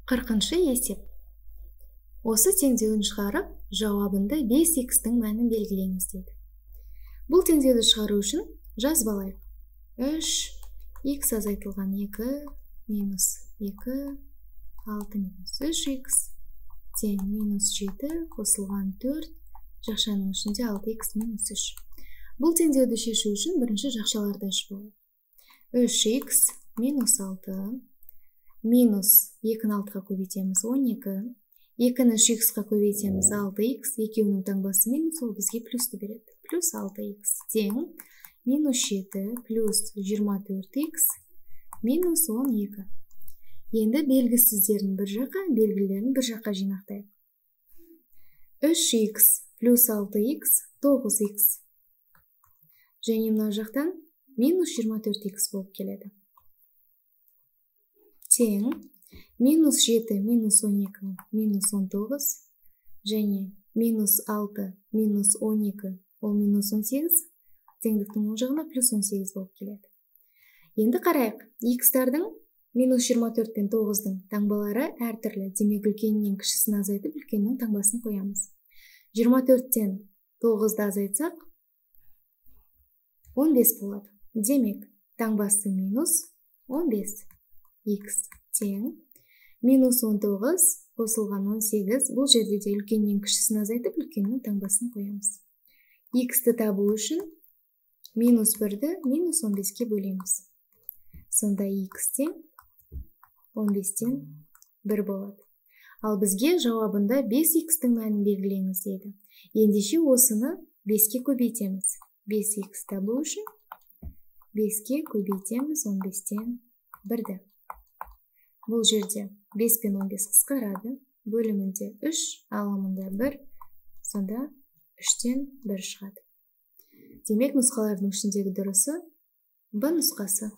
40-шы есеп. Осы теңдеуін шығарып, жауабында 5х-тің мәнін белгілеңіз дейді. Бұл теңдеуді шығару үшін жазып алайық. 3х азайтылған 2 минус 2, 6 минус 3х тең минус 7 қосылған 4, жақшаның ішінде 6х минус 3. Бұл теңдеуді шешу үшін бірінші жақшаларды ашып алайық. 3х минус 6 минус 2-ні 6-ға көбейтеміз 12, 2-ні 3х-қа көбейтеміз 6х, екеуінің таңбасы минус, ол бізге плюсті береді. Плюс 6х тең минус 7 плюс 24х минус 12. Енді белгісіздерін бір жаққа, белгілерін бір жаққа жинақтайық. 3х плюс 6х 9х. Және мына жақтан минус 24х болып келеді. Тең минус 7 минус 12 минус 19 және минус 6 минус 12 ол минус 18, теңдіктің оң жағына плюс 18 болып келеді. Енді қарайық, х-тардың минус 24 пен 9-дың таңбалары әртүрлі, демек үлкеннен кішісін азайтып, үлкеннің таңбасын қоямыз. 24-тен 9-ды азайтсақ 15 болады. Демек, таңбасы минус 15. Х тең минус 19 қосылған 18, бұл жерде де үлкеннен кішісін азайтып, үлкеннің таңбасын қоямыз. Х-ті табу үшін минус 1-ді минус 15-ке бөлеміз. Сонда х тең 15-тен 1 болады. Ал бізге жауабында 5х-тің мәнін белгілеңіз дейді. Ендеше осыны 5-ке көбейтеміз. 5х табу үшін 5-ке көбейтеміз 15-тен 1-ді. Бұл жерде 5 пен 15 қысқарады, бөлімінде 3, алымында 1, сонда 3-тен 1 шығады. Демек, нұсқалардың ішіндегі дұрысы Б нұсқасы.